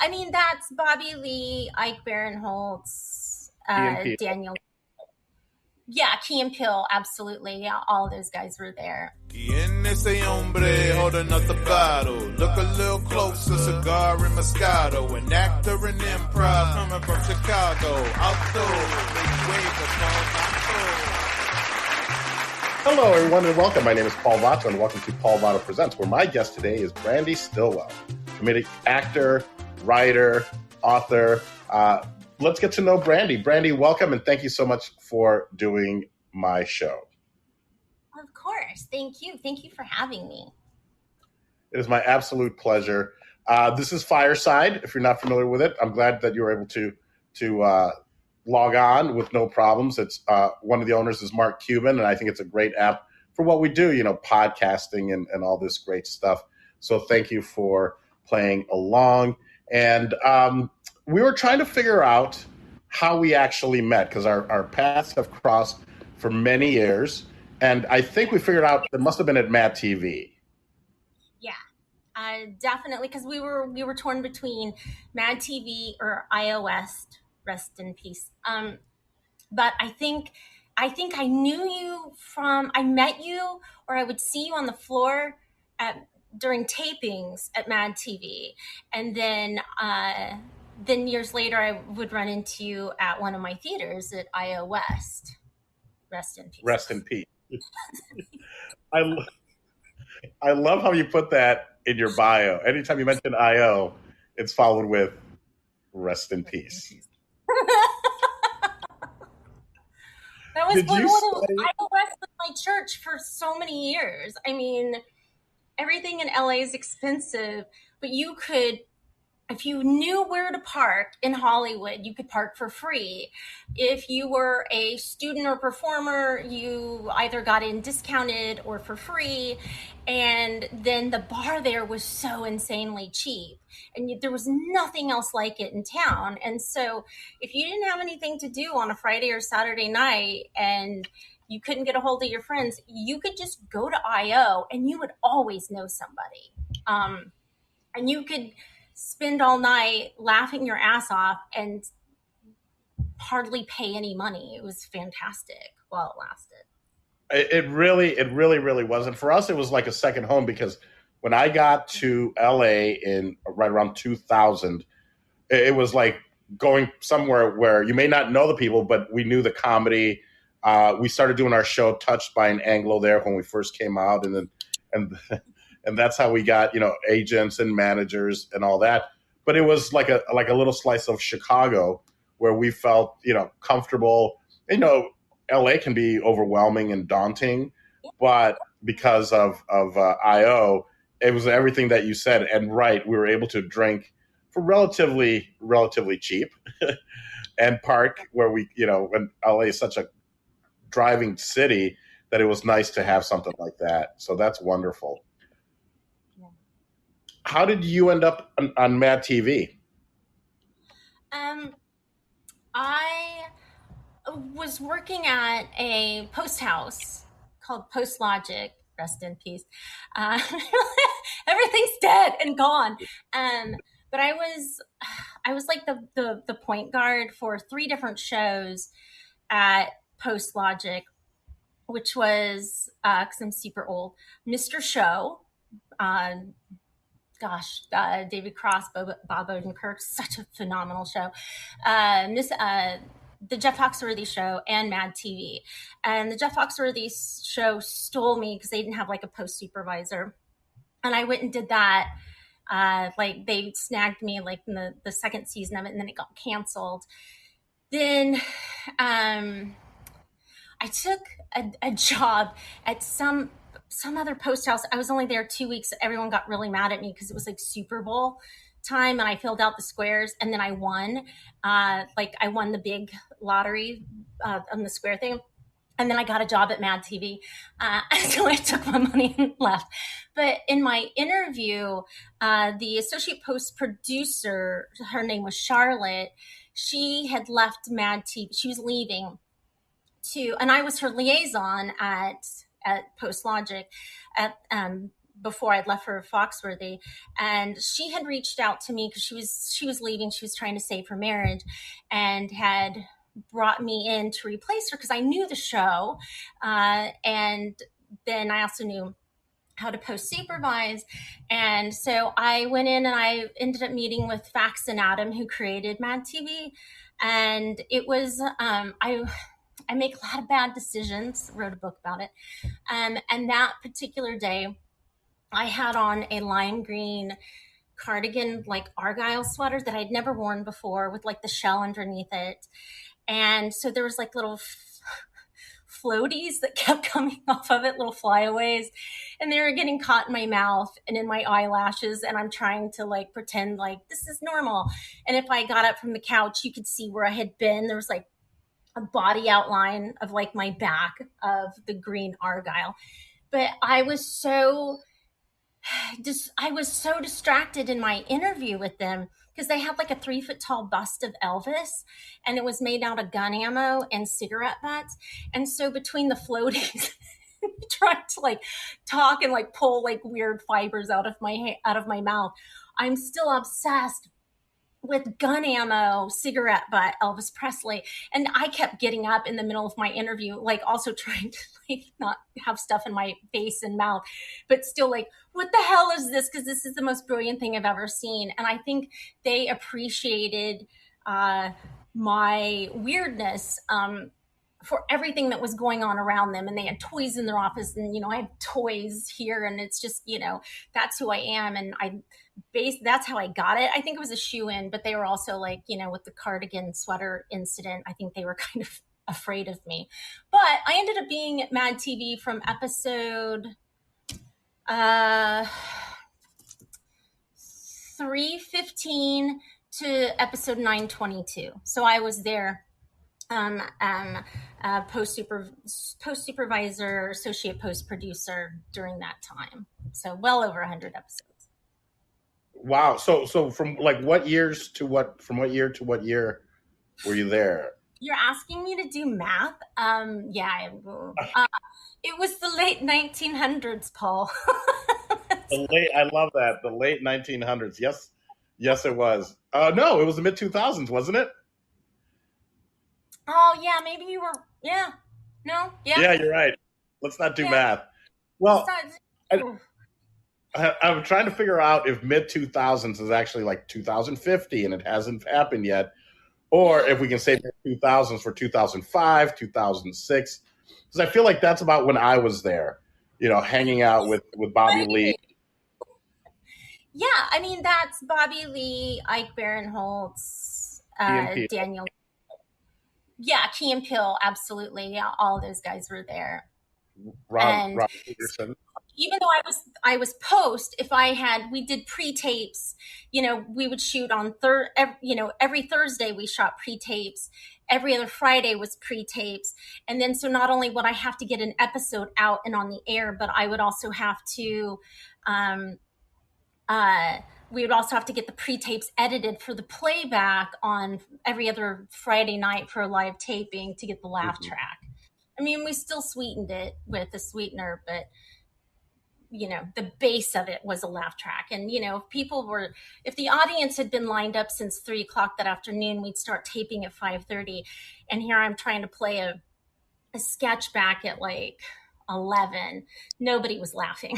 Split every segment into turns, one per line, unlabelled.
I mean, that's Bobby Lee, Ike Barinholtz,
PNP.
Daniel. Yeah, Key and Peele, absolutely. Yeah, all of those guys were there.
Quien ese hombre holding up the bottle? Look a little closer, cigar and Moscato. An actor in improv coming from Chicago. Outdoor, make way for
Hello, everyone, and welcome. My name is Paul Vato, and welcome to Paul Vato Presents, where my guest today is Brandee Stilwell, comedic actor, writer, author. Let's get to know Brandee. Brandee, welcome, and thank you so much for doing my show.
Of course. Thank you. Thank you for having me.
It is my absolute pleasure. This is Fireside. If you're not familiar with it, I'm glad that you were able to log on with no problems. It's one of the owners is Mark Cuban, and I think it's a great app for what we do, podcasting and all this great stuff. So thank you for playing along. And we were trying to figure out how we actually met, because our paths have crossed for many years. And I think we figured out it must have been at MADtv.
Yeah, definitely, because we were torn between MADtv or iOS. Rest in peace. But I think I knew you from, I met you, or I would see you on the floor during tapings at MADtv, and then years later I would run into you at one of my theaters at iOS. Rest in peace.
Rest in peace. I love how you put that in your bio. Anytime you mention IO, it's followed with rest in peace.
That was iOS with my church for so many years. I mean, everything in LA is expensive, but you could, if you knew where to park in Hollywood, you could park for free. If you were a student or performer, you either got in discounted or for free. And then the bar there was so insanely cheap. And there was nothing else like it in town. And so if you didn't have anything to do on a Friday or Saturday night and you couldn't get a hold of your friends, you could just go to IO and you would always know somebody. And you could spend all night laughing your ass off and hardly pay any money. It was fantastic while it lasted.
It really wasn't. For us, it was like a second home, because when I got to LA in right around 2000, it was like going somewhere where you may not know the people, but we knew the comedy. We started doing our show Touched by an Anglo there when we first came out, and that's how we got, agents and managers and all that. But it was like a little slice of Chicago where we felt, comfortable. LA can be overwhelming and daunting, but because of IO, it was everything that you said. And right, we were able to drink for relatively cheap and park where we, when LA is such a driving city, that it was nice to have something like that. So that's wonderful. How did you end up on MADtv?
I was working at a post house called Post Logic. Rest in peace. Everything's dead and gone. But I was like the point guard for 3 different shows at Post Logic, which was, because I'm super old, Mr. Show. David Cross, Bob Odenkirk, such a phenomenal show. The Jeff Foxworthy Show and MADtv. And the Jeff Foxworthy Show stole me because they didn't have like a post supervisor. And I went and did that. They snagged me like in the second season of it, and then it got canceled. Then I took a job at some other post house. I was only there 2 weeks. Everyone got really mad at me because it was like Super Bowl time, and I filled out the squares, and then I won. I won the big lottery on the square thing, and then I got a job at MADtv. So I took my money and left. But in my interview, the associate post producer, her name was Charlotte. She had left MADtv. She was leaving and I was her liaison at Post Logic before I'd left for Foxworthy, and she had reached out to me because she was leaving. She was trying to save her marriage, and had brought me in to replace her because I knew the show, and then I also knew how to post supervise. And so I went in and I ended up meeting with Fax and Adam, who created MADtv. And it was, I make a lot of bad decisions, wrote a book about it. And that particular day, I had on a lime green cardigan, like Argyle sweater that I'd never worn before, with like the shell underneath it. And so there was like little floaties that kept coming off of it, little flyaways, and they were getting caught in my mouth and in my eyelashes, and I'm trying to like pretend like this is normal. And if I got up from the couch, you could see where I had been. There was like a body outline of like my back of the green Argyle. But I was so distracted in my interview with them because they had like a 3-foot tall bust of Elvis, and it was made out of gun ammo and cigarette butts. And so between the floaties, trying to like talk and like pull like weird fibers out of my mouth, I'm still obsessed with gun ammo, cigarette butt, Elvis Presley. And I kept getting up in the middle of my interview, like also trying to like not have stuff in my face and mouth, but still like, what the hell is this? Because this is the most brilliant thing I've ever seen. And I think they appreciated my weirdness for everything that was going on around them. And they had toys in their office, and, you know, I have toys here, and it's just, you know, that's who I am. And that's how I got it. I think it was a shoe-in, but they were also like, you know, with the cardigan sweater incident, I think they were kind of afraid of me. But I ended up being at MADtv from episode 315 to episode 922. So I was there post supervisor, associate post producer during that time. So well over 100 episodes.
Wow. So from like what year to what year were you there?
You're asking me to do math? Yeah. It was the late 1900s, Paul.
I love that. The late 1900s. Yes, it was. No, it was the mid 2000s, wasn't it?
Oh yeah, maybe you were. Yeah. No. Yeah.
Yeah, you're right. Let's not do math. Well, I'm trying to figure out if mid 2000s is actually like 2050 and it hasn't happened yet, or if we can say mid 2000s for 2005, 2006, because I feel like that's about when I was there, you know, hanging out with Bobby Lee.
Yeah, I mean that's Bobby Lee, Ike Barinholtz, Daniel. Yeah, Key and Peele, absolutely. Yeah, all those guys were there.
Rob Peterson.
Even though I was post, we did pre-tapes, you know, we would shoot on every Thursday we shot pre-tapes. Every other Friday was pre-tapes. And then, so not only would I have to get an episode out and on the air, but I would also have to, we would also have to get the pre-tapes edited for the playback on every other Friday night for a live taping to get the laugh track. I mean, we still sweetened it with a sweetener, but you know, the base of it was a laugh track. And, you know, if the audience had been lined up since 3:00 that afternoon, we'd start taping at 5:30. And here I'm trying to play a sketch back at like 11. Nobody was laughing.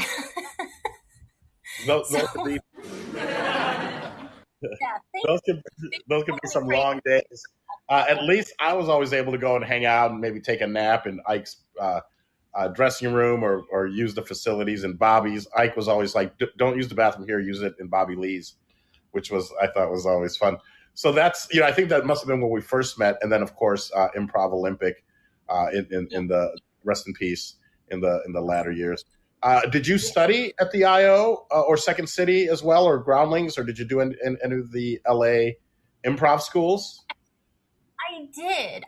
Those could be some long days. At least I was always able to go and hang out and maybe take a nap in Ike's dressing room or use the facilities in Bobby's. Ike was always like, don't use the bathroom here, use it in Bobby Lee's, which I thought was always fun. So that's, you know, I think that must have been when we first met. And then of course, Improv Olympic in the rest in peace in the latter years. Did you study at the IO or Second City as well, or Groundlings, or did you do any of the LA improv schools?
I did.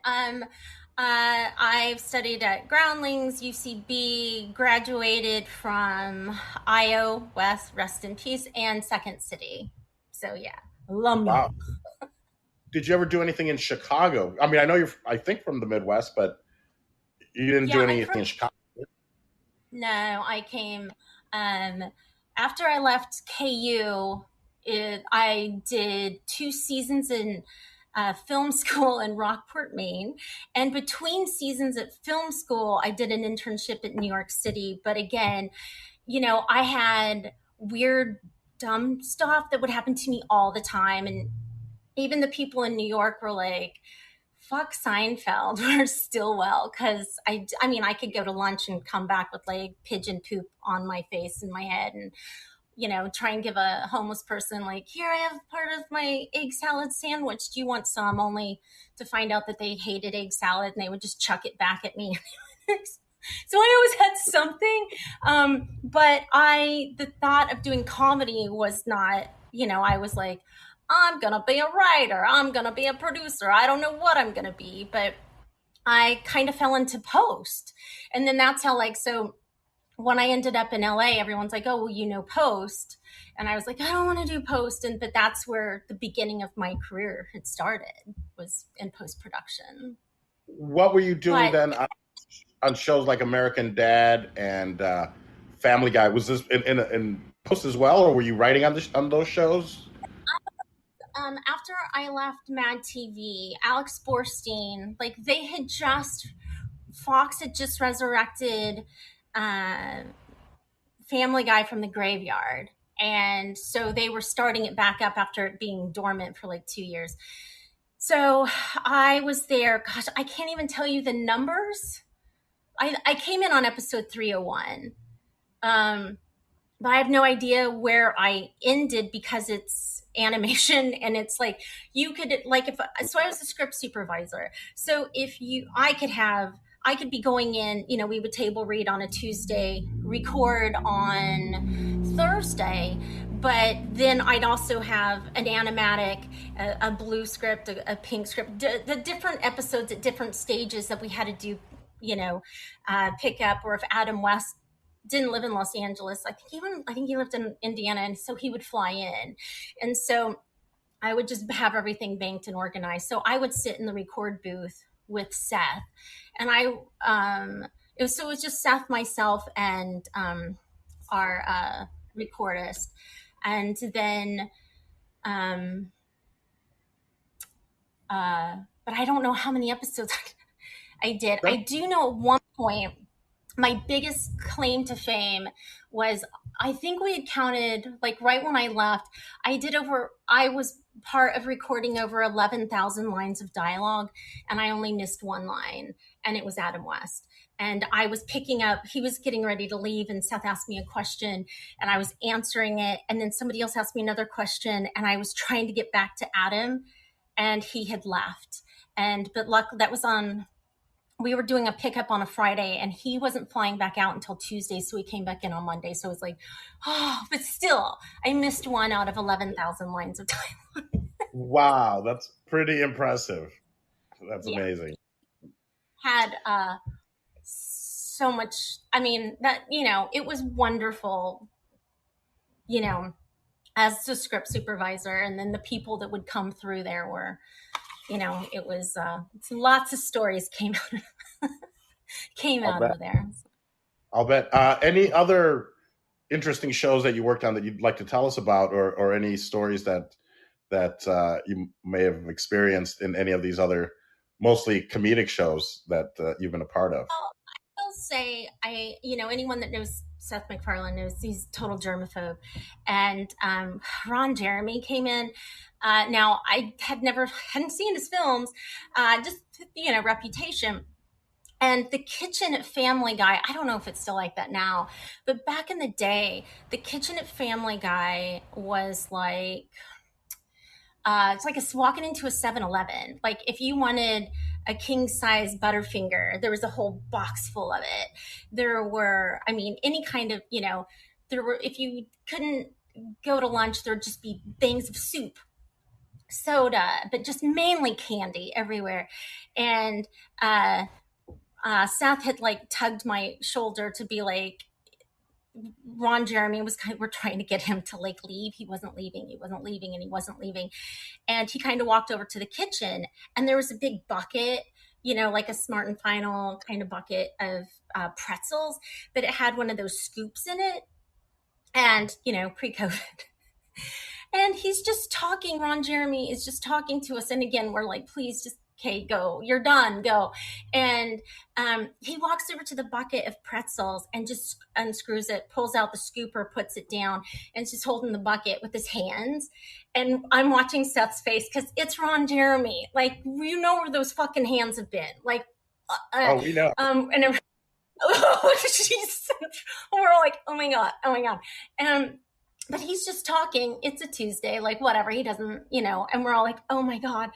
I've studied at Groundlings, UCB, graduated from IO West, rest in peace, and Second City. So yeah, alumni. Wow.
Did you ever do anything in Chicago? I mean, I know you're, I think, from the Midwest, but you didn't do anything in Chicago.
No, I came After I left KU, I did 2 seasons in film school in Rockport, Maine. And between seasons at film school, I did an internship at New York City. But again, I had weird, dumb stuff that would happen to me all the time. And even the people in New York were like, fuck Seinfeld or Stilwell, because I mean, I could go to lunch and come back with like pigeon poop on my face and my head, and try and give a homeless person like, here, I have part of my egg salad sandwich. Do you want some? Only to find out that they hated egg salad and they would just chuck it back at me. So I always had something. But the thought of doing comedy was not, I was like, I'm going to be a writer. I'm going to be a producer. I don't know what I'm going to be, but I kind of fell into post. And then that's how so when I ended up in LA, everyone's like, oh, well, post. And I was like, I don't want to do post. But that's where the beginning of my career had started, was in post-production.
What were you doing then on shows like American Dad and Family Guy? Was this in post as well, or were you writing on those shows?
After I left MADtv, Alex Borstein, they had Fox had just resurrected Family Guy from the graveyard. And so they were starting it back up after it being dormant for 2 years. So I was there. Gosh, I can't even tell you the numbers. I came in on episode 301. But I have no idea where I ended, because it's animation and it's you could so I was a script supervisor. So I could be going in, we would table read on a Tuesday, record on Thursday, but then I'd also have an animatic, a blue script, a pink script, the different episodes at different stages that we had to do, pick up. Or if Adam West didn't live in Los Angeles, I think he lived in Indiana, and so he would fly in. And so I would just have everything banked and organized. So I would sit in the record booth with Seth, and it was just Seth, myself, and our recordist. And then but I don't know how many episodes I did. I do know at one point my biggest claim to fame was, I think we had counted, right when I left, I was part of recording over 11,000 lines of dialogue, and I only missed one line, and it was Adam West. And I was picking up, he was getting ready to leave, and Seth asked me a question, and I was answering it, and then somebody else asked me another question, and I was trying to get back to Adam, and he had left. But luckily, that was we were doing a pickup on a Friday, and he wasn't flying back out until Tuesday. So he came back in on Monday. So it was but still, I missed one out of 11,000 lines of dialogue.
Wow. That's pretty impressive. That's amazing.
Had so much, that, it was wonderful, as the script supervisor. And then the people that would come through there were, it was lots of stories came out of there.
I'll bet. Any other interesting shows that you worked on that you'd like to tell us about, or any stories that you may have experienced in any of these other mostly comedic shows that you've been a part of?
Well, I will say, anyone that knows Seth MacFarlane knows he's total germaphobe. And Ron Jeremy came in. Now, I hadn't seen his films, just, reputation. And the kitchen at Family Guy, I don't know if it's still like that now, but back in the day, the kitchen at Family Guy was it's like walking into a 7-Eleven. If you wanted a king-size Butterfinger, there was a whole box full of it. There were, any kind of, if you couldn't go to lunch, there'd just be things of soup, soda, but just mainly candy everywhere. And Seth had tugged my shoulder to be Ron Jeremy we're trying to get him to leave. He wasn't leaving, and he wasn't leaving. And he kind of walked over to the kitchen, and there was a big bucket, a Smart and Final kind of bucket of pretzels, but it had one of those scoops in it. and, pre-COVID. And he's just talking. Ron Jeremy is just talking to us. And again, we're like, please just, okay, go. You're done. Go. And he walks over to the bucket of pretzels and just unscrews it, pulls out the scooper, puts it down, and just holding the bucket with his hands. And I'm watching Seth's face because it's Ron Jeremy. Like, you know where those fucking hands have been. Like,
we know.
And we're like, oh my God. But he's just talking. It's a Tuesday, like whatever. He doesn't, and we're all like, oh my God.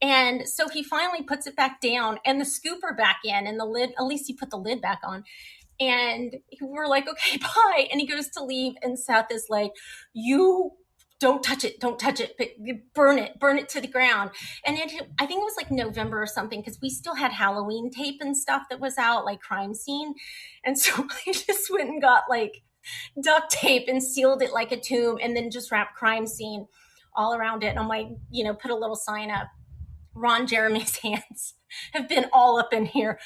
And so he finally puts it back down and the scooper back in and the lid, at least he put the lid back on. And we're like, okay, bye. And he goes to leave. And Seth is like, you don't touch it, but burn it to the ground. And I think it was like November or something, because we still had Halloween tape and stuff that was out, like Crime Scene. And so I just went and got like duct tape and sealed it like a tomb, and then just wrapped Crime Scene all around it. And I'm like, put a little sign up. Ron Jeremy's hands have been all up in here.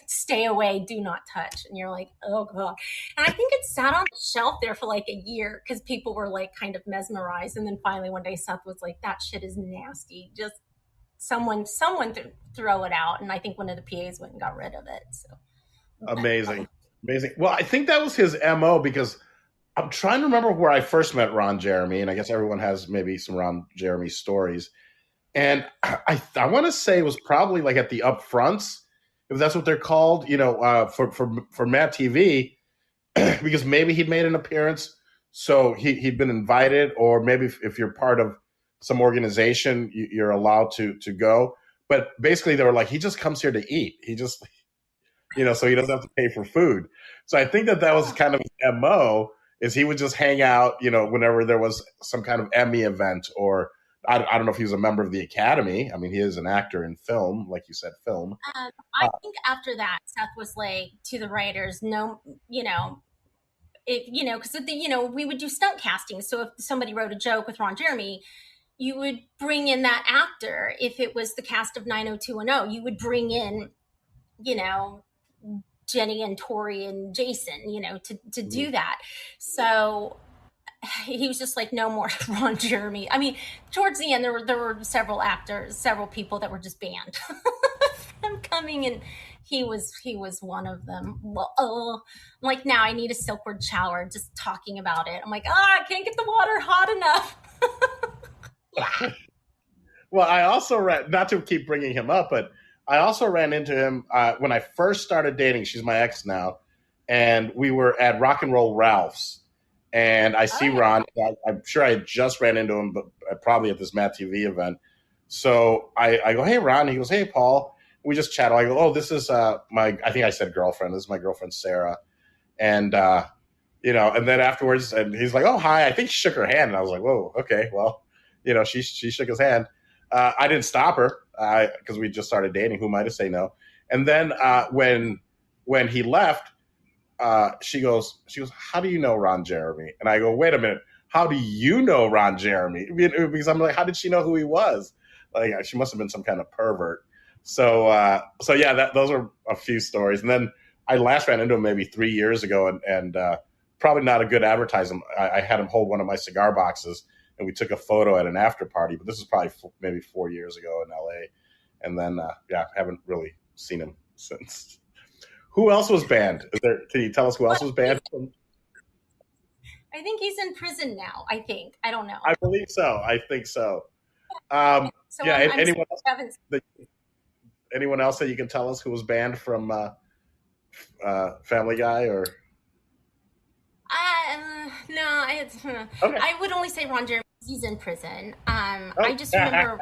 Stay away, do not touch. And you're like, oh God. And I think it sat on the shelf there for like a year because people were like kind of mesmerized. And then finally one day Seth was like, that shit is nasty. Just someone throw it out. And I think one of the PAs went and got rid of it. So
amazing. Well, I think that was his MO, because I'm trying to remember where I first met Ron Jeremy, and I guess everyone has maybe some Ron Jeremy stories. And I want to say it was probably like at the upfronts, if that's what they're called, for MADtv, because maybe he'd made an appearance, so he'd been invited, or maybe if you're part of some organization, you're allowed to go. But basically, they were like, he just comes here to eat. He just, so he doesn't have to pay for food. So I think that was kind of his MO, is he would just hang out, whenever there was some kind of Emmy event, or I don't know if he was a member of the Academy. I mean, he is an actor in film, like you said, film.
I think after that, Seth was like to the writers, no, because we would do stunt casting. So if somebody wrote a joke with Ron Jeremy, you would bring in that actor. If it was the cast of 90210, you would bring in, Jenny and Tori and Jason, to do that. So he was just like, no more Ron Jeremy. I mean, towards the end, there were several people that were just banned from coming, and he was one of them. Well, like, now I need a Silkwood shower just talking about it. I'm like, I can't get the water hot enough.
Well, I also not to keep bringing him up, but I also ran into him when I first started dating. She's my ex now, and we were at Rock and Roll Ralph's. And I see Ron. I'm sure I just ran into him, but probably at this MADtv event. So I go, hey, Ron. He goes, hey, Paul. We just chat. I go, oh, this is I think I said girlfriend. This is my girlfriend, Sarah. And, and then afterwards, and he's like, oh, hi. I think she shook her hand. And I was like, whoa, okay. Well, she shook his hand. I didn't stop her because we just started dating. Who am I to say no? And then when he left, she goes, how do you know Ron Jeremy? And I go, wait a minute, how do you know Ron Jeremy? Because I'm like, how did she know who he was? Like, she must have been some kind of pervert. So yeah, those are a few stories. And then I last ran into him maybe 3 years ago, and probably not a good advertisement. I had him hold one of my cigar boxes, and we took a photo at an after party. But this is probably maybe 4 years ago in LA. And then, haven't really seen him since. Who else was banned? Can you tell us who else was banned?
I think he's in prison now. I don't know.
I believe so. I think so. Anyone else that you can tell us who was banned from Family Guy or?
No. Okay. I would only say Ron Jeremy. He's in prison. I just remember.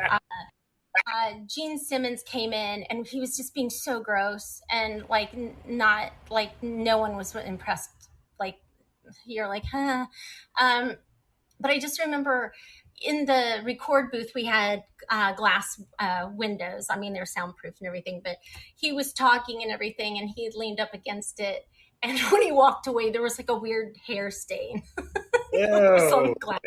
Gene Simmons came in, and he was just being so gross, and like not like no one was impressed. Like, you're like, huh. But I just remember in the record booth we had glass windows. I mean, they're soundproof and everything, but he was talking and everything, and he leaned up against it, and when he walked away, there was like a weird hair stain. On glass.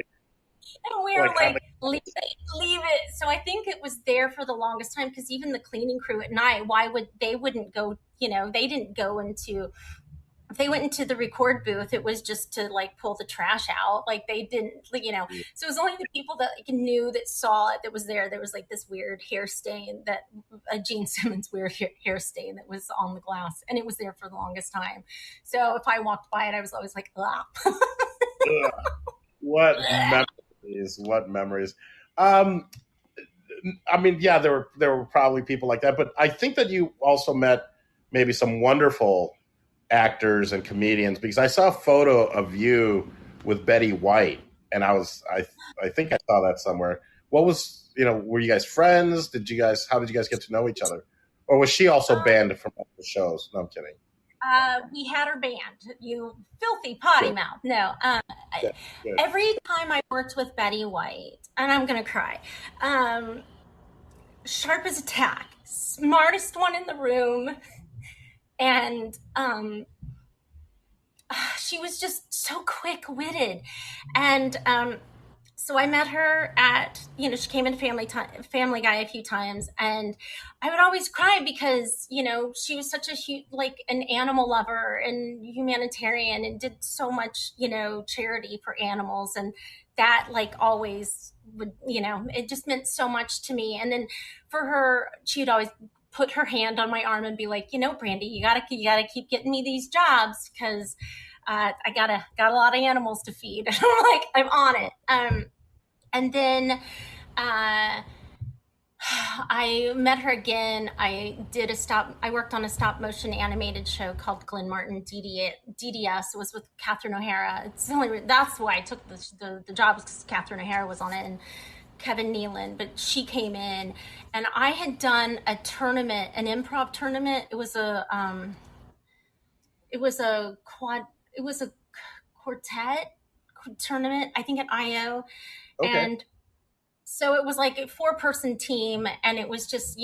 And we were like, leave it. So I think it was there for the longest time, because even the cleaning crew at night, they wouldn't go, they didn't go into if they went into the record booth, it was just to like pull the trash out. Like they didn't, you know, so it was only the people that like, knew, that saw it, that was there. There was like this weird hair stain, that a Gene Simmons weird hair stain that was on the glass, and it was there for the longest time. So if I walked by it, I was always like, ah.
What memories? What memories? I mean, yeah, there were probably people like that, but I think that you also met maybe some wonderful actors and comedians, because I saw a photo of you with Betty White, and I think I saw that somewhere. What was, were you guys friends? How did you guys get to know each other? Or was she also banned from the shows? No, I'm kidding.
We had her banned. You filthy potty mouth. No. Every time I worked with Betty White, and I'm going to cry, sharp as a tack, smartest one in the room, and she was just so quick-witted. And so I met her at, she came into Family Guy a few times, and I would always cry because, she was such a huge, like an animal lover and humanitarian, and did so much, charity for animals. And that like always would, it just meant so much to me. And then for her, she would always put her hand on my arm and be like, Brandee, you gotta keep getting me these jobs, because I got a lot of animals to feed. And I'm like, I'm on it. And then I met her again. I worked on a stop motion animated show called Glenn Martin DDS. It was with Catherine O'Hara. That's why I took the job, because Catherine O'Hara was on it, and Kevin Nealon. But she came in, and I had done an improv tournament. It was a quartet tournament, I think, at IO. Okay. And so it was like a 4-person team, and it was just,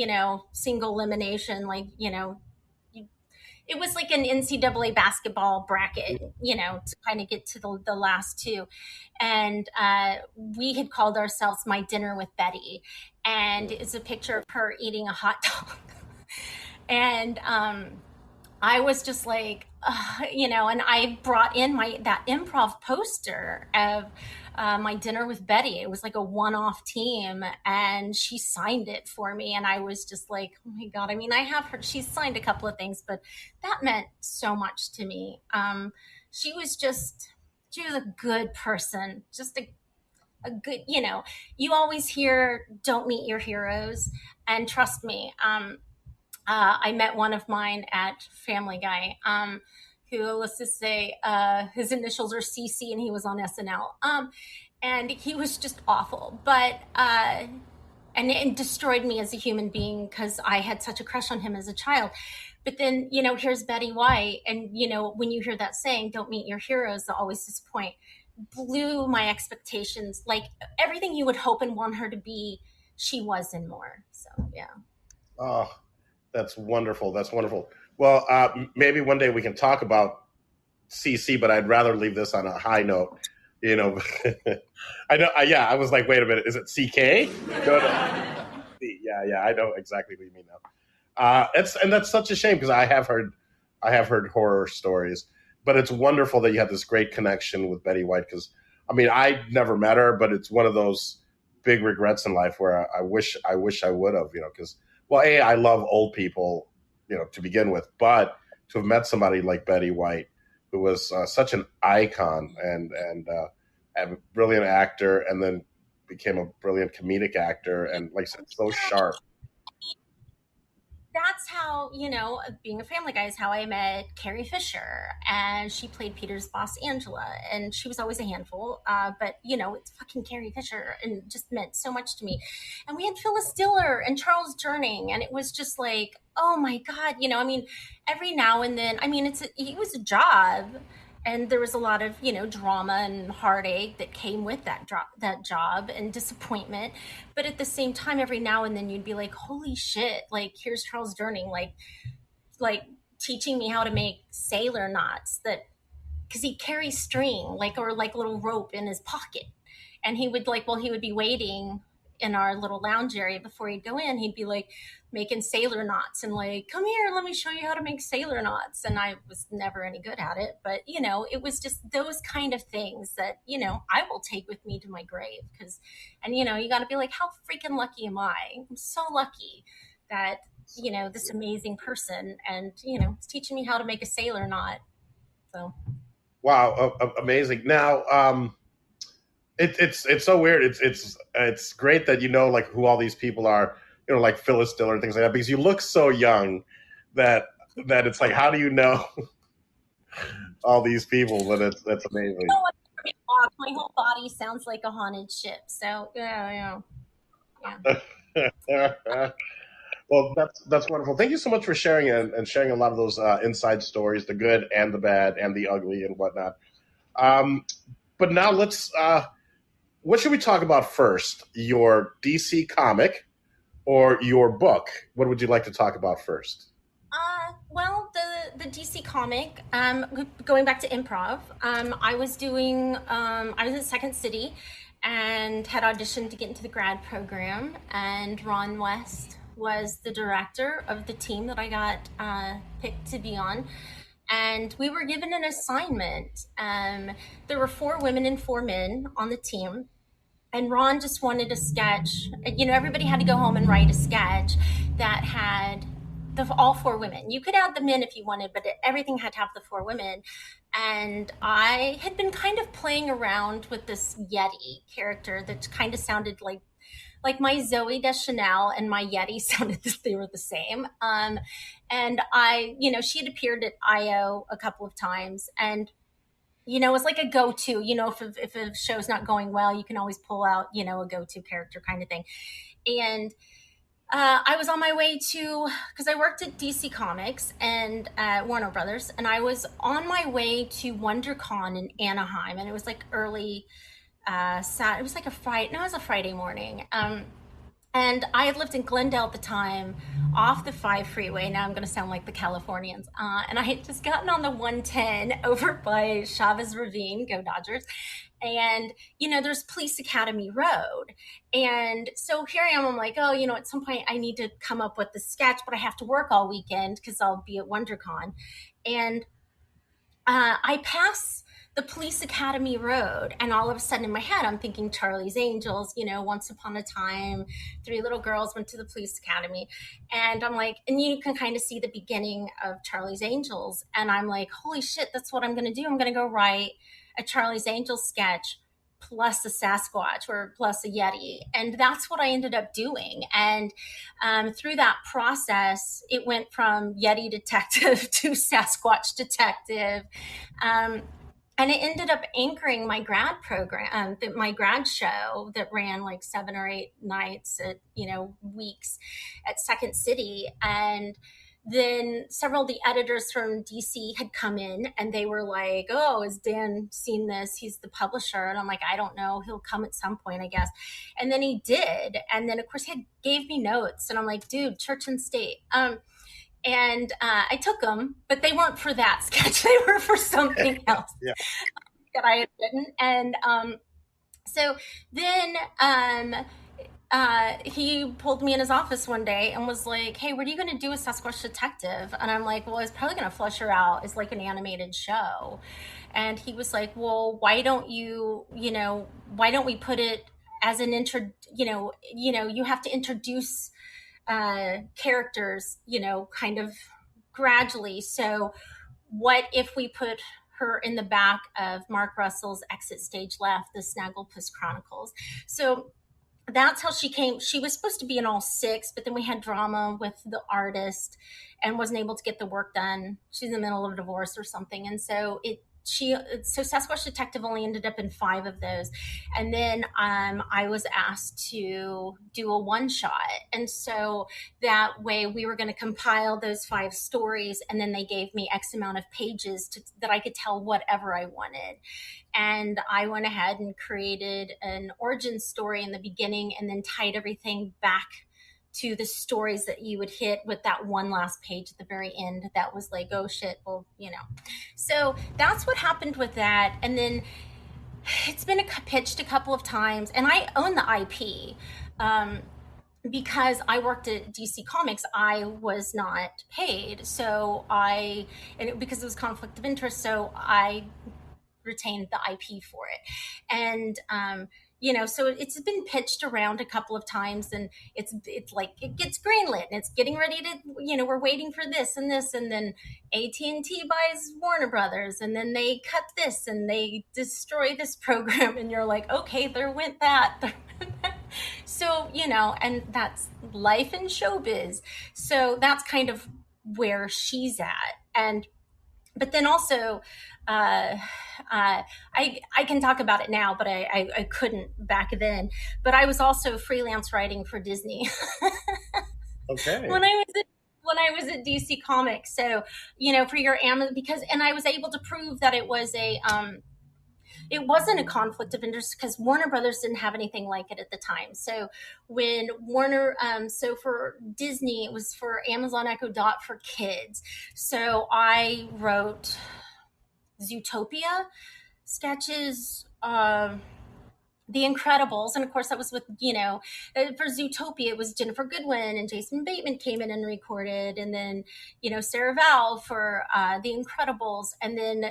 single elimination, like, it was like an NCAA basketball bracket, to kind of get to the last two. And we had called ourselves My Dinner with Betty, and it's a picture of her eating a hot dog. And I was just like, and I brought in that improv poster of My Dinner with Betty. It was like a one-off team, and she signed it for me. And I was just like, oh my God. I mean, she's signed a couple of things, but that meant so much to me. She was a good person, just a good, you always hear, don't meet your heroes. And trust me, I met one of mine at Family Guy, who, let's just say, his initials are CC, and he was on SNL. And he was just awful, but and it destroyed me as a human being, because I had such a crush on him as a child. But then, here's Betty White, and when you hear that saying, "Don't meet your heroes, they'll always disappoint," blew my expectations. Like everything you would hope and want her to be, she was and more. So yeah.
Oh. That's wonderful. That's wonderful. Well, maybe one day we can talk about CC, but I'd rather leave this on a high note. I know. I was like, wait a minute, is it CK? No. Yeah. I know exactly what you mean now. And that's such a shame, because I have heard horror stories, but it's wonderful that you had this great connection with Betty White. Because I mean, I never met her, but it's one of those big regrets in life where I wish I would have. Because. Well, I love old people, to begin with, but to have met somebody like Betty White, who was such an icon and a brilliant actor, and then became a brilliant comedic actor, and like I said, so sharp.
That's how, being a Family Guy is how I met Carrie Fisher, and she played Peter's boss, Angela, and she was always a handful, but, it's fucking Carrie Fisher, and it just meant so much to me. And we had Phyllis Diller and Charles Durning, and it was just like, oh my God, every now and then, it was a job, and there was a lot of, drama and heartache that came with that job and disappointment. But at the same time, every now and then you'd be like, holy shit, like here's Charles Durning, like teaching me how to make sailor knots, because he carries string, or little rope in his pocket. And he would he would be waiting in our little lounge area before he'd go in, he'd be like making sailor knots and like, come here, let me show you how to make sailor knots. And I was never any good at it, but you know, it was just those kind of things that, you know, I will take with me to my grave. And you know, you got to be like, how freaking lucky am I? I'm so lucky that, you know, this amazing person, and you know, it's teaching me how to make a sailor knot. So
wow, amazing. Now it's so weird. It's great that you know like who all these people are, you know, like Phyllis Diller and things like that, because you look so young that it's like, how do you know all these people? But that's amazing.
You know, my whole body sounds like a haunted ship. So yeah.
Well, that's wonderful. Thank you so much for sharing and sharing a lot of those inside stories, the good and the bad and the ugly and whatnot. But now let's. What should we talk about first? Your DC comic or your book? What would you like to talk about first?
Well, the DC comic. Going back to improv, I was at Second City, and had auditioned to get into the grad program, and Ron West was the director of the team that I got picked to be on. And we were given an assignment. There were 4 women and 4 men on the team. And Ron just wanted a sketch. You know, everybody had to go home and write a sketch that had all 4 women. You could add the men if you wanted, but everything had to have the 4 women. And I had been kind of playing around with this Yeti character that kind of sounded like my Zooey Deschanel and my Yeti sounded they were the same. And I, you know, she had appeared at IO a couple of times, and, you know, it was like a go-to, you know, if a show's not going well, you can always pull out, you know, a go-to character kind of thing. And I was on my way to, because I worked at DC Comics and Warner Brothers, and I was on my way to WonderCon in Anaheim, and it was like early, it was like a Friday morning. And I had lived in Glendale at the time, off the 5 freeway. Now I'm going to sound like the Californians. And I had just gotten on the 110 over by Chavez Ravine, go Dodgers. And, you know, there's Police Academy Road. And so here I am, I'm like, oh, you know, at some point I need to come up with the sketch, but I have to work all weekend because I'll be at WonderCon. And I pass the Police Academy Road, and all of a sudden in my head I'm thinking Charlie's Angels, you know, once upon a time 3 little girls went to the police academy, and I'm like, and you can kind of see the beginning of Charlie's Angels, and I'm like, holy shit, that's what I'm going to do. I'm going to go write a Charlie's Angels sketch plus a Sasquatch or plus a Yeti. And that's what I ended up doing. And through that process, it went from Yeti detective to Sasquatch detective. And it ended up anchoring my grad program, my grad show that ran like 7 or 8 nights at, you know, weeks at Second City. And then several of the editors from DC had come in, and they were like, oh, has Dan seen this? He's the publisher. And I'm like, I don't know. He'll come at some point, I guess. And then he did. And then, of course, he gave me notes. And I'm like, dude, church and state. And I took them, but they weren't for that sketch. They were for something else that I had written. And so then he pulled me in his office one day and was like, hey, what are you going to do with Sasquatch Detective? And I'm like, well, I was probably going to flesh her out as like an animated show. And he was like, well, why don't we put it as an you have to introduce characters, you know, kind of gradually. So what if we put her in the back of Mark Russell's Exit Stage Left, the Snagglepuss Chronicles? So that's how she came. She was supposed to be in all 6, but then we had drama with the artist and wasn't able to get the work done. She's in the middle of a divorce or something. And so Sasquatch Detective only ended up in 5 of those. And then I was asked to do a one-shot. And so that way we were going to compile those 5 stories, and then they gave me X amount of pages that I could tell whatever I wanted. And I went ahead and created an origin story in the beginning, and then tied everything back to the stories that you would hit with that one last page at the very end. That was like, oh shit, well, you know. So that's what happened with that. And then it's been pitched a couple of times, and I own the IP. because I worked at DC Comics, I was not paid. So because it was conflict of interest, so I retained the IP for it. And, so it's been pitched around a couple of times, and it's like it gets greenlit and it's getting ready to, we're waiting for this and this, and then AT&T buys Warner Brothers, and then they cut this and they destroy this program, and you're like, okay, there went that. So, and that's life in showbiz. So that's kind of where she's at. But then also, I can talk about it now, but I couldn't back then. But I was also freelance writing for Disney.
Okay.
When I was at DC Comics, so for your Amazon, and I was able to prove that it wasn't a conflict of interest, because Warner Brothers didn't have anything like it at the time. So when so for Disney, it was for Amazon Echo Dot for kids. So I wrote Zootopia sketches, The Incredibles, and of course that was with, for Zootopia, it was Jennifer Goodwin and Jason Bateman came in and recorded, and then, Sarah Val for The Incredibles, and then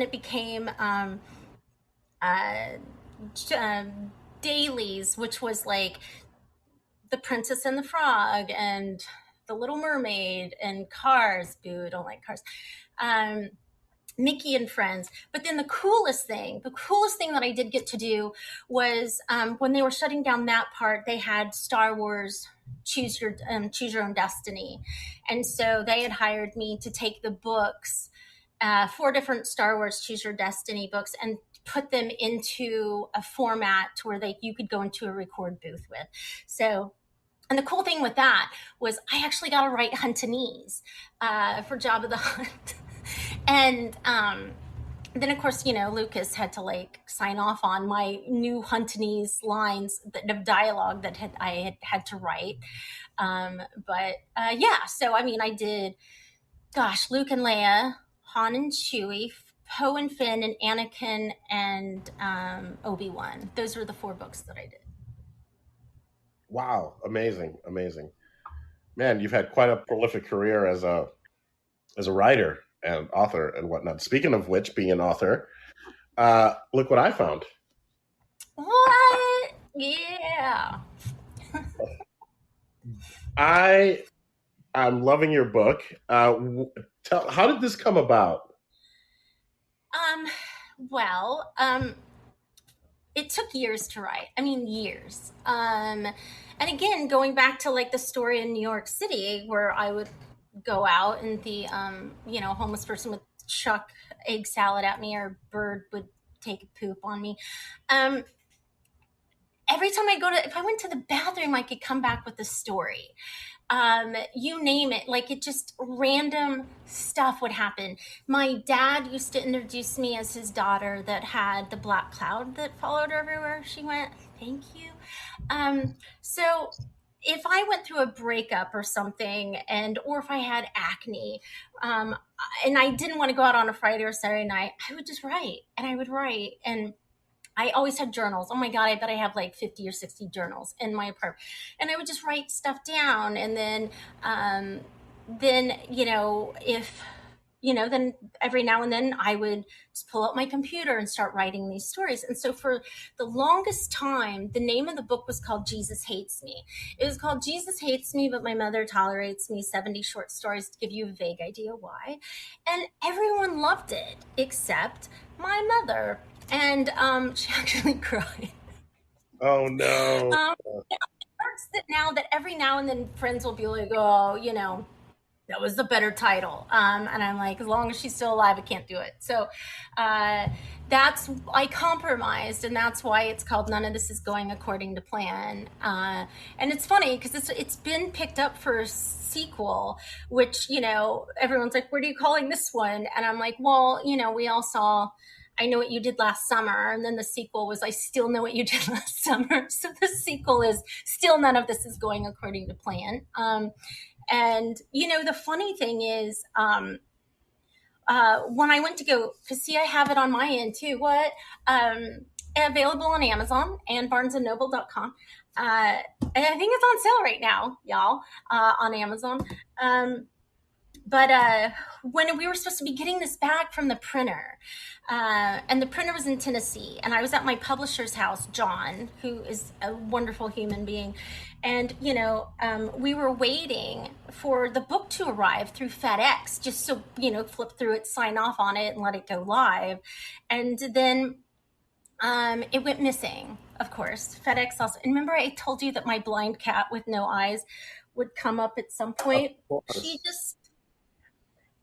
it became dailies, which was like The Princess and the Frog and The Little Mermaid and Cars. Boo, don't like Cars. Mickey and Friends. But then the coolest thing that I did get to do was when they were shutting down that part, they had Star Wars Choose Your Own Destiny. And so they had hired me to take the books, 4 different Star Wars Choose Your Destiny books, and put them into a format where you could go into a record booth with. So, and the cool thing with that was I actually got to write Huntanese for Jabba the Hutt. And then, of course, Lucas had to sign off on my new Huntanese lines of dialogue that I had to write. So I did, Luke and Leia, Han and Chewie, Poe and Finn, and Anakin and Obi-Wan. Those were the 4 books that I did.
Wow, amazing. Man, you've had quite a prolific career as a writer and author and whatnot. Speaking of which, being an author, look what I found.
What? Yeah.
I'm loving your book. How did this come about?
It took years to write. Years. And again, going back to the story in New York City, where I would go out and the, homeless person would chuck egg salad at me, or bird would take a poop on me. Every time if I went to the bathroom, I could come back with a story. You name it, it just random stuff would happen. My dad used to introduce me as his daughter that had the black cloud that followed her everywhere she went. Thank you. So if I went through a breakup or something, or if I had acne, and I didn't want to go out on a Friday or Saturday night, I would just write, and I would write. And I always had journals. Oh my God, I bet I have 50 or 60 journals in my apartment. And I would just write stuff down. And then then every now and then I would just pull out my computer and start writing these stories. And so for the longest time, the name of the book was called Jesus Hates Me. It was called Jesus Hates Me, but My Mother Tolerates Me, 70 Short Stories, to give you a vague idea why. And everyone loved it except my mother. And she actually cried.
Oh, no.
It hurts that every now and then friends will be like, oh, that was the better title. And I'm like, as long as she's still alive, I can't do it. So I compromised, and that's why it's called None of This Is Going According to Plan. And it's funny because it's been picked up for a sequel, which, everyone's like, what are you calling this one? And I'm like, well, we all saw I Know What You Did Last Summer. And then the sequel was I Still Know What You Did Last Summer. So the sequel is still None of This Is Going According to Plan. And, the funny thing is, when I went to go, because see, I have it on my end too, available on Amazon and barnesandnoble.com. and I think it's on sale right now, y'all, on Amazon. But when we were supposed to be getting this back from the printer, and the printer was in Tennessee, and I was at my publisher's house, John, who is a wonderful human being, and we were waiting for the book to arrive through FedEx, just so flip through it, sign off on it, and let it go live, and then it went missing. Of course, FedEx also. And remember, I told you that my blind cat with no eyes would come up at some point. She just.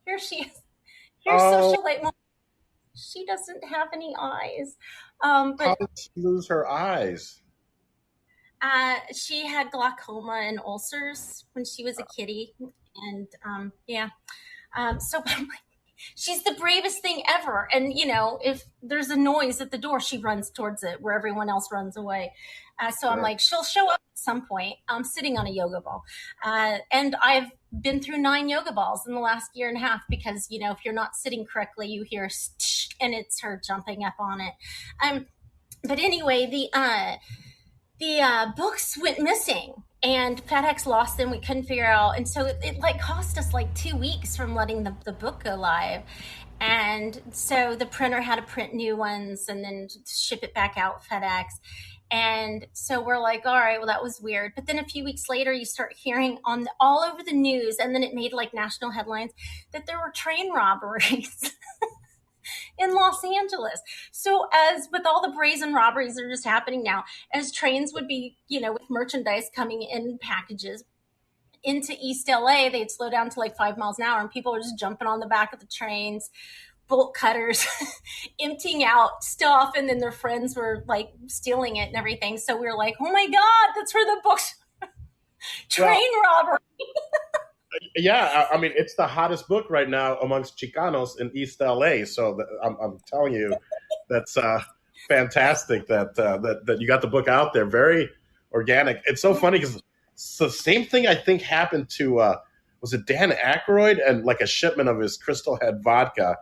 Here she is. Here's socialite. She doesn't have any eyes. But
how did she lose her eyes?
She had glaucoma and ulcers when she was a kitty, and so she's the bravest thing ever. And if there's a noise at the door, she runs towards it where everyone else runs away. So I'm like, she'll show up at some point. I'm sitting on a yoga ball, and I've been through 9 yoga balls in the last year and a half because if you're not sitting correctly, you hear and it's her jumping up on it. But anyway, the books went missing. And FedEx lost them. We couldn't figure out. And so it cost us 2 weeks from letting the book go live. And so the printer had to print new ones and then ship it back out FedEx. And so we're like, all right, well, that was weird. But then a few weeks later, you start hearing all over the news, and then it made national headlines, that there were train robberies in Los Angeles. So as with all the brazen robberies that are just happening now, as trains would be, with merchandise coming in packages into East LA, they'd slow down to 5 miles an hour, and people were just jumping on the back of the trains, bolt cutters, emptying out stuff, and then their friends were stealing it and everything. So we were like, oh my God, that's where the books train robbery.
Yeah, I mean, it's the hottest book right now amongst Chicanos in East LA. So I'm telling you, that's fantastic that you got the book out there. Very organic. It's so funny because it's the same thing I think happened to was it Dan Aykroyd, and a shipment of his Crystal Head vodka,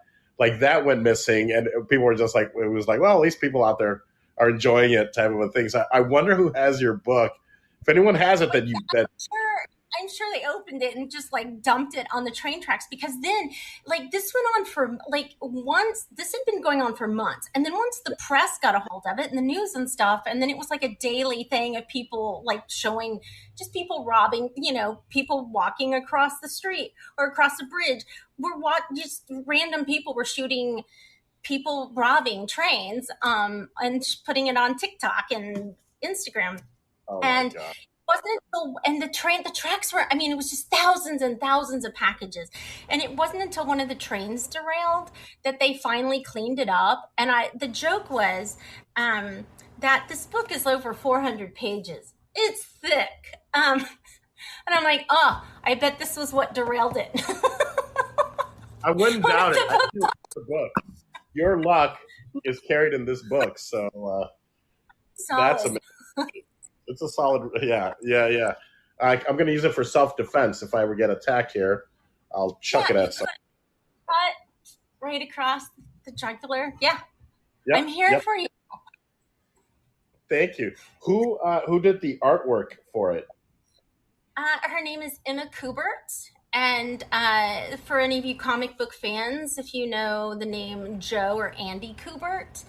that went missing, and people were just it was well, at least people out there are enjoying it, type of a thing. So I wonder who has your book. If anyone has it,
I'm sure they opened it and just dumped it on the train tracks, because then this went on for once. This had been going on for months, and then once the press got a hold of it and the news and stuff, and then it was a daily thing of people showing just people robbing, people walking across the street or across a bridge. Just random people were shooting people robbing trains, and putting it on TikTok and Instagram.
Oh
and
my God.
Wasn't until, and the tracks were, it was just thousands and thousands of packages. And it wasn't until one of the trains derailed that they finally cleaned it up. And the joke was that this book is over 400 pages. It's thick. And I'm like, I bet this was what derailed it.
I wouldn't doubt it. The book. Your luck is carried in this book. So that's amazing. It's a solid, yeah. I'm going to use it for self-defense. If I ever get attacked here, I'll chuck it at someone.
Cut right across the jugular. Yeah. Yep, I'm here for you.
Thank you. Who did the artwork for it?
Her name is Emma Kubert. And for any of you comic book fans, if you know the name Joe or Andy Kubert,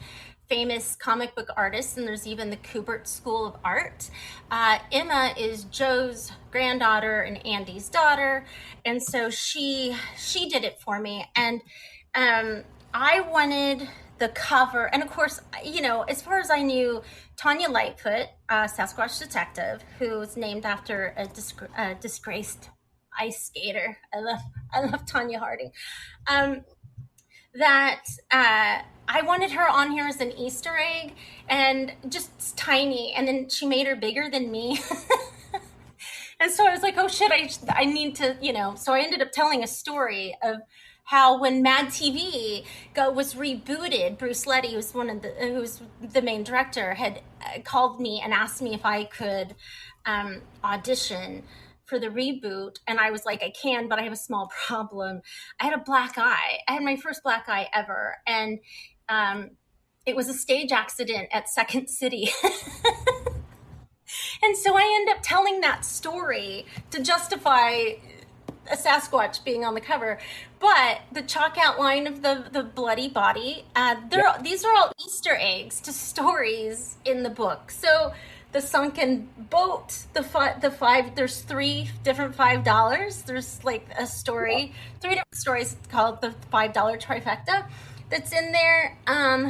famous comic book artists, and there's even the Kubert School of Art. Emma is Joe's granddaughter and Andy's daughter, and so she did it for me. And I wanted the cover, and of course, as far as I knew, Tanya Lightfoot, Sasquatch detective, who's named after a disgraced ice skater. I love Tanya Harding. That I wanted her on here as an Easter egg, and just tiny, and then she made her bigger than me. And so I was like, oh shit, I need to, so I ended up telling a story of how when MADtv was rebooted, Bruce Letty, who's the main director, had called me and asked me if I could audition for the reboot. And I was like, I can, but I have a small problem. I had a black eye. I had my first black eye ever. And it was a stage accident at Second City. And so I end up telling that story to justify a Sasquatch being on the cover. But the chalk outline of the bloody body, these are all Easter eggs to stories in the book. So the sunken boat, there's 3 different $5. There's like a story, 3 different stories called the $5 trifecta that's in there.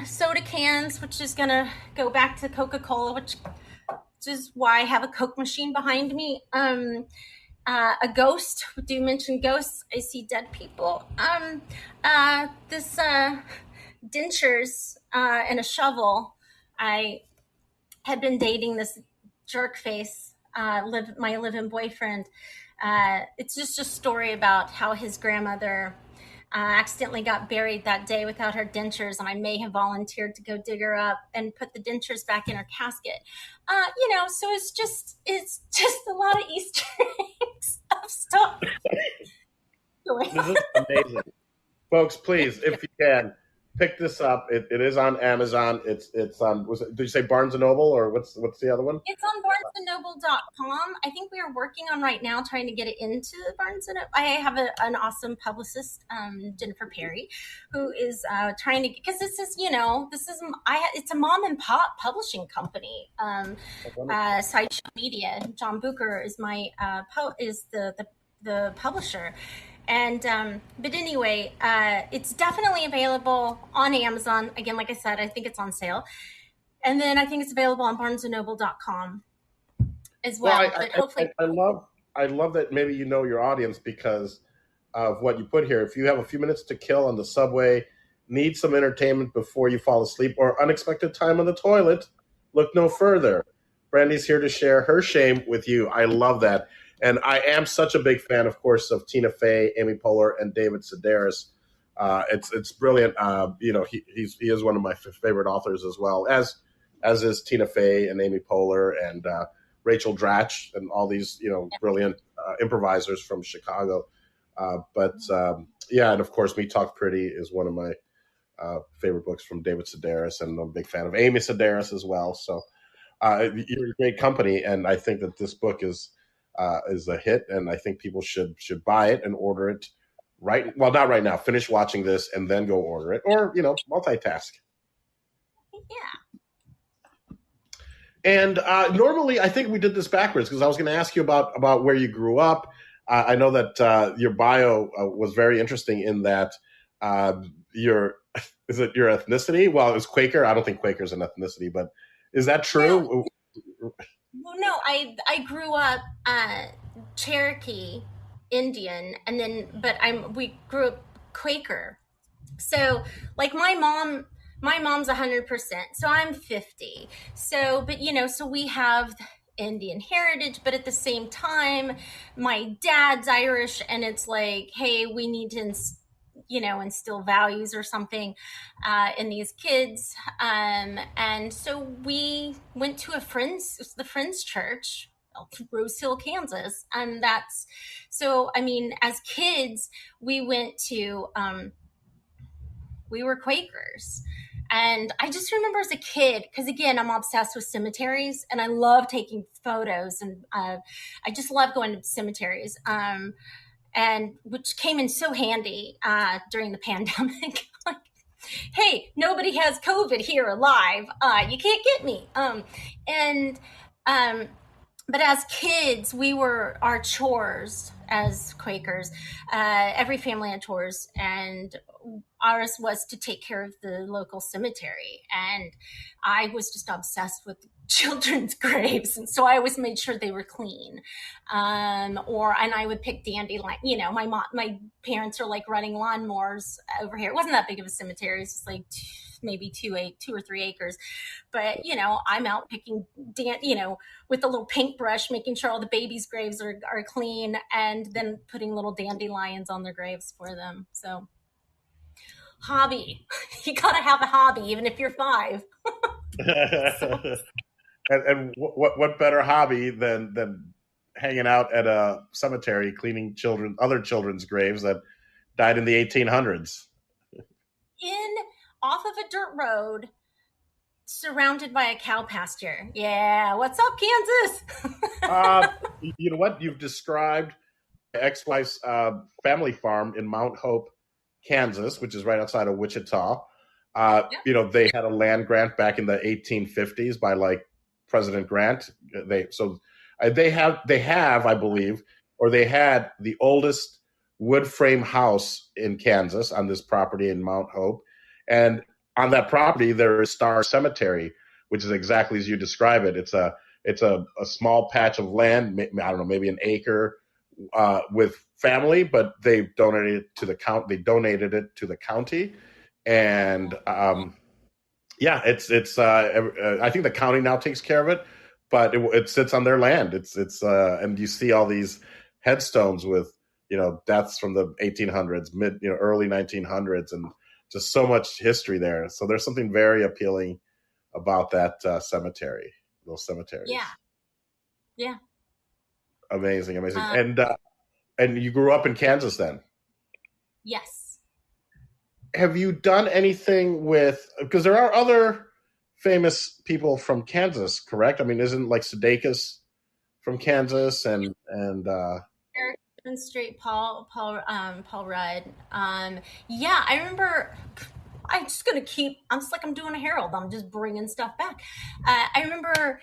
Soda cans, which is gonna go back to Coca-Cola, which is why I have a Coke machine behind me. A ghost. Do you mention ghosts? I see dead people. This dentures and a shovel. I had been dating this jerk face, my live-in boyfriend. It's just a story about how his grandmother accidentally got buried that day without her dentures, and I may have volunteered to go dig her up and put the dentures back in her casket. So it's just a lot of Easter eggs of stuff.
This is amazing. Folks, please, if you can, pick this up. It is on Amazon. It's on. Did you say Barnes and Noble, or what's the other one?
It's on barnesandnoble.com. I think we are working on right now trying to get it into Barnes and Noble. I have an awesome publicist, Jennifer Perry, who is trying to, because it's a mom and pop publishing company. Sideshow Media. John Booker is my the publisher. And but anyway, it's definitely available on Amazon. Again, like I said, I think it's on sale. And then I think it's available on barnesandnoble.com as well. But hopefully,
I love that maybe you know your audience because of what you put here. If you have a few minutes to kill on the subway, need some entertainment before you fall asleep, or unexpected time on the toilet, look no further. Brandee's here to share her shame with you. I love that. And I am such a big fan, of course, of Tina Fey, Amy Poehler, and David Sedaris. It's brilliant. He is one of my favorite authors as well, as is Tina Fey and Amy Poehler and Rachel Dratch and all these brilliant improvisers from Chicago. And of course, Me Talk Pretty is one of my favorite books from David Sedaris, and I'm a big fan of Amy Sedaris as well. So you're a great company, and I think that this book is a hit, and I think people should buy it and order it not right now. Finish watching this and then go order it, or multitask.
Yeah.
And normally, I think we did this backwards because I was going to ask you about where you grew up. I know that your bio was very interesting in that your ethnicity? Well, it was Quaker. I don't think Quaker is an ethnicity, but is that true?
No, I grew up Cherokee Indian, and then we grew up Quaker. So like my mom's 100%, so I'm 50. So so we have Indian heritage, but at the same time my dad's Irish, and it's like, hey, we need to instill values or something in these kids. And so we went to the Friends Church, Rose Hill, Kansas. And as kids, we went to, we were Quakers. And I just remember as a kid, because again, I'm obsessed with cemeteries and I love taking photos, and I just love going to cemeteries. And which came in so handy during the pandemic. Like, hey, nobody has COVID here alive. You can't get me. But as kids, our chores as Quakers, every family had chores, and ours was to take care of the local cemetery. And I was just obsessed with children's graves, and so I always made sure they were clean. And I would pick dandelion. My parents are like running lawnmowers over here. It wasn't that big of a cemetery. It's just like maybe 2 or 3 acres. But I'm out picking with a little paintbrush, making sure all the babies' graves are clean, and then putting little dandelions on their graves for them. So hobby, you gotta have a hobby even if you're 5.
And what better hobby than hanging out at a cemetery cleaning other children's graves that died in the 1800s?
Off of a dirt road surrounded by a cow pasture. Yeah, what's up, Kansas?
You know what? You've described ex-wife's family farm in Mount Hope, Kansas, which is right outside of Wichita. You know, they had a land grant back in the 1850s by like President Grant. They have, I believe, or they had the oldest wood frame house in Kansas on this property in Mount Hope, and on that property there is Star Cemetery, which is exactly as you describe it. It's a small patch of land, I don't know, maybe an acre, with family, but they donated it to the county. They donated it to the county, and yeah, it's. I think the county now takes care of it, but it sits on their land. It's and you see all these headstones with, you know, deaths from the 1800s, early 1900s, and just so much history there. So there's something very appealing about that cemetery, those cemeteries.
Yeah.
Amazing. And you grew up in Kansas then?
Yes.
Have you done anything with, because there are other famous people from Kansas, correct? I mean, isn't like Sudeikis from Kansas and
Eric Street, Paul Rudd. Yeah, I remember. I'm doing a Herald. I'm just bringing stuff back. I remember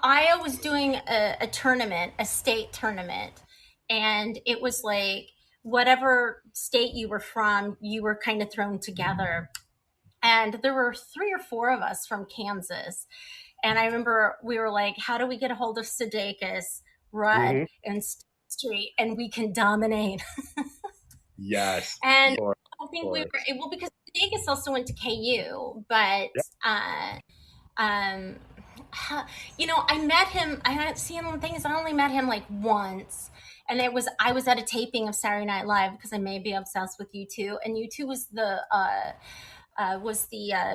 I was doing a tournament, a state tournament, and it was like whatever state you were from, you were kind of thrown together. And there were 3 or 4 of us from Kansas. And I remember we were like, how do we get a hold of Sudeikis, Rudd, and Street, and we can dominate?
Yes.
And I think we were able, because Sudeikis also went to KU, but you know, I met him. I hadn't seen him. The thing is, I only met him like once, and I was at a taping of Saturday Night Live because I may be obsessed with U2, and U2 was the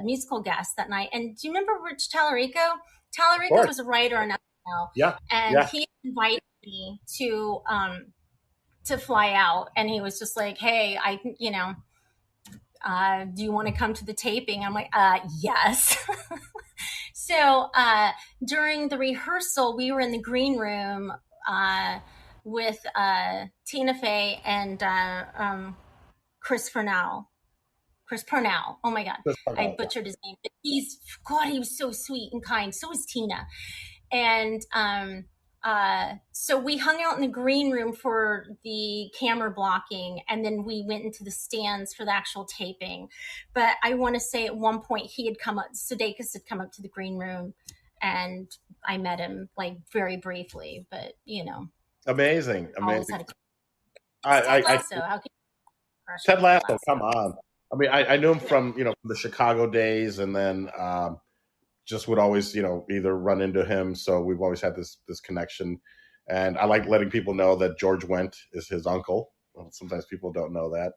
musical guest that night. And do you remember Rich Tallarico? Tallarico was a writer on SNL, and he invited me to fly out, and he was just like, "Hey, do you want to come to the taping?" I'm like, yes. So during the rehearsal, we were in the green room with Tina Fey and Chris Purnell. Oh my God, I butchered his name. But he was so sweet and kind. So was Tina. And so we hung out in the green room for the camera blocking, and then we went into the stands for the actual taping. But I want to say at one point Sudeikis had come up to the green room, and I met him like very briefly, but you know.
Amazing.
Ted
Lasso, come on. I mean, I knew him from, you know, the Chicago days, and then just would always, you know, either run into him. So we've always had this connection. And I like letting people know that George Wendt is his uncle. Well, sometimes people don't know that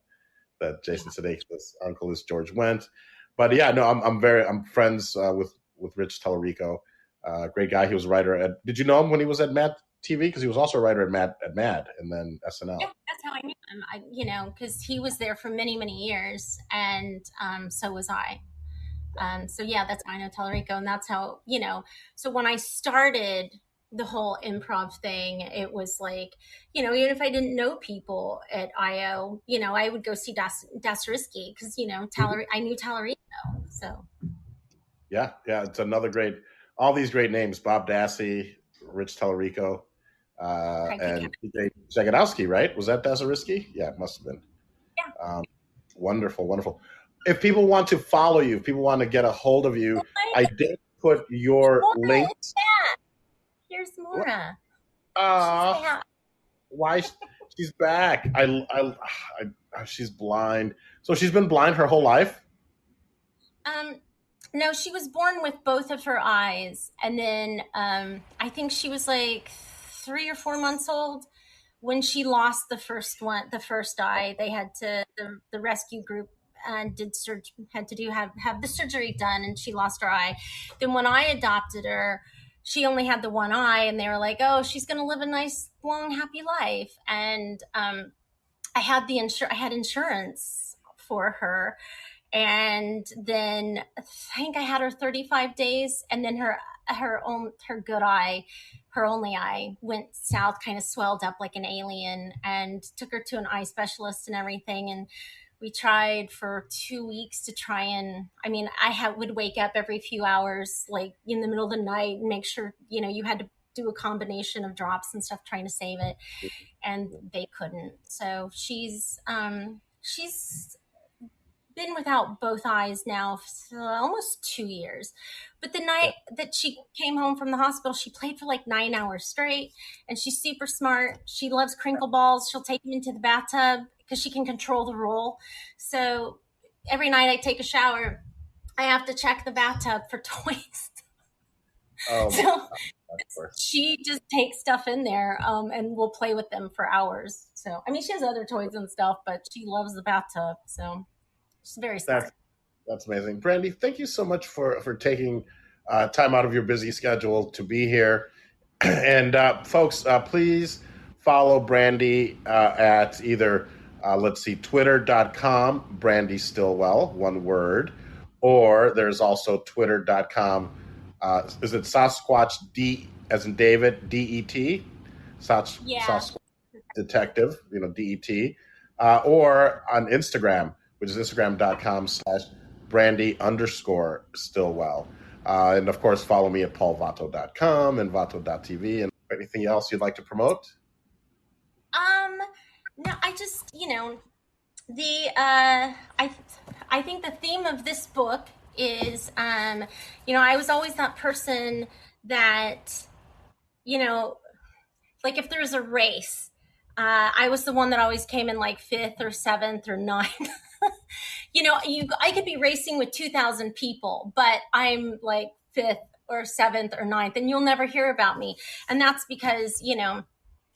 Jason Sudeikis' uncle is George Wendt. But yeah, no, I'm friends with Rich Tallarico. Great guy. He was a writer did you know him when he was at MADtv? Because he was also a writer at Mad and then SNL.
Yeah, that's how I knew him. You know, because he was there for many, many years, and so was I. So yeah, that's how I know Tallarico, and that's how, you know. So when I started the whole improv thing, it was like, you know, even if I didn't know people at IO, you know, I would go see Dasrisky because, you know, I knew Tallarico. So
yeah, it's another great. All these great names: Bob Dassey, Rich Tallarico. And PJ Jagodowski, right? Was that Dasrisky? Yeah, it must have been.
Yeah.
Wonderful. If people want to follow you, if people want to get a hold of you, I did put your links.
Here's Maura.
Why? She's back. She's blind. So she's been blind her whole life?
No, she was born with both of her eyes, and then I think she was like 3 or 4 months old when she lost the first eye. They had to the rescue group had to have the surgery done, and she lost her eye. Then when I adopted her, she only had the one eye, and they were like, "Oh, she's going to live a nice, long, happy life." And I had insurance for her. And then I think I had her 35 days, and then her good eye, her only eye, went south, kind of swelled up like an alien, and took her to an eye specialist and everything. And we tried for 2 weeks to try and, would wake up every few hours, like in the middle of the night, and make sure, you had to do a combination of drops and stuff trying to save it. And they couldn't. So she's been without both eyes now for almost 2 years. But the night that she came home from the hospital, she played for like 9 hours straight, and she's super smart. She loves crinkle balls. She'll take them into the bathtub because she can control the roll. So every night I take a shower, I have to check the bathtub for toys. So she just takes stuff in there and will play with them for hours. So, she has other toys and stuff, but she loves the bathtub. So she's very smart.
That's amazing. Brandee, thank you so much for taking time out of your busy schedule to be here. And folks, please follow Brandee at either, twitter.com, Brandee Stilwell, one word, or there's also twitter.com, is it Sasquatch D as in David, DET? Sasquatch Detective, DET, or on Instagram, which is instagram.com/Brandee_Stilwell. And of course, follow me at paulvato.com and vato.tv. And anything else you'd like to promote?
No, I just, I think the theme of this book is, I was always that person that, like if there's a race, I was the one that always came in like 5th or 7th or 9th. I could be racing with 2,000 people, but I'm like 5th or 7th or 9th, and you'll never hear about me. And that's because,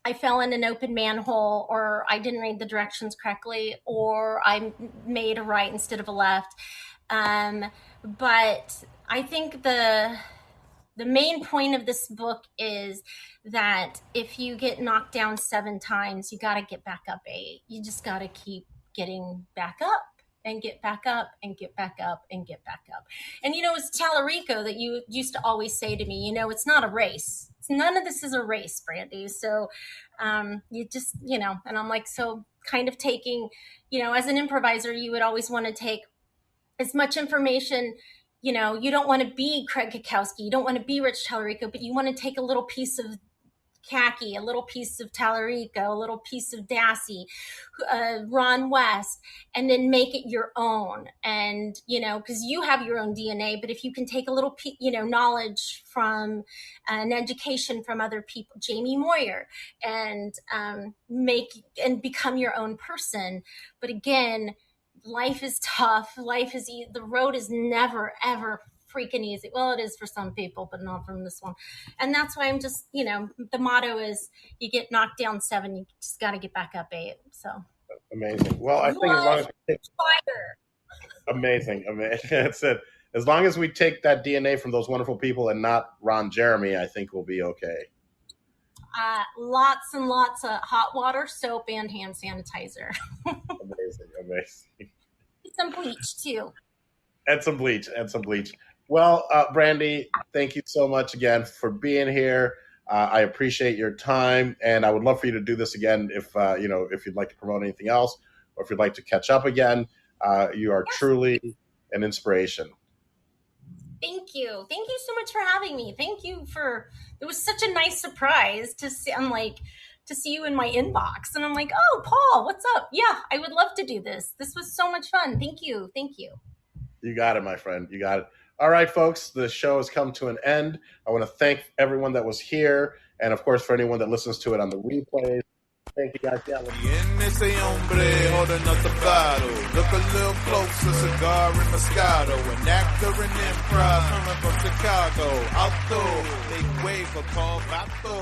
I fell in an open manhole, or I didn't read the directions correctly, or I made a right instead of a left. But I think the main point of this book is that if you get knocked down 7 times, you got to get back up 8. You just got to keep getting back up and get back up and get back up and get back up. And, it's Tallarico that you used to always say to me, it's not a race. None of this is a race, Brandee. So you just, and I'm like, so kind of taking, as an improviser, you would always want to take as much information. You don't want to be Craig Kukowski. You don't want to be Rich Tallarico, but you want to take a little piece of Kaki, a little piece of Tallarico, a little piece of Dassey, Ron West, and then make it your own. And, because you have your own DNA, but if you can take a little, knowledge from an education from other people, Jamie Moyer, and become your own person. But again, life is tough. The road is never, ever freaking easy. Well, it is for some people, but not from this one. And that's why I'm just, the motto is you get knocked down 7, you just got to get back up 8. So
amazing. Well, I think as long as amazing. That's it. As long as we take that DNA from those wonderful people and not Ron Jeremy, I think we'll be okay.
Lots and lots of hot water, soap, and hand sanitizer.
Amazing.
Some bleach too.
And some bleach. Well, Brandee, thank you so much again for being here. I appreciate your time, and I would love for you to do this again if you'd like to promote anything else, or if you'd like to catch up again. You are truly an inspiration.
Thank you so much for having me. It was such a nice surprise to see. To see you in my inbox, and I'm like, oh, Paul, what's up? Yeah, I would love to do this. This was so much fun. Thank you.
You got it, my friend. You got it. All right, folks, the show has come to an end. I want to thank everyone that was here, and of course, for anyone that listens to it on the replay. Thank you, guys.
Ese hombre holding up the bottle. Look a little closer, cigar and Moscato. An actor in improv coming from Chicago. Auto, make way for Paul Vato.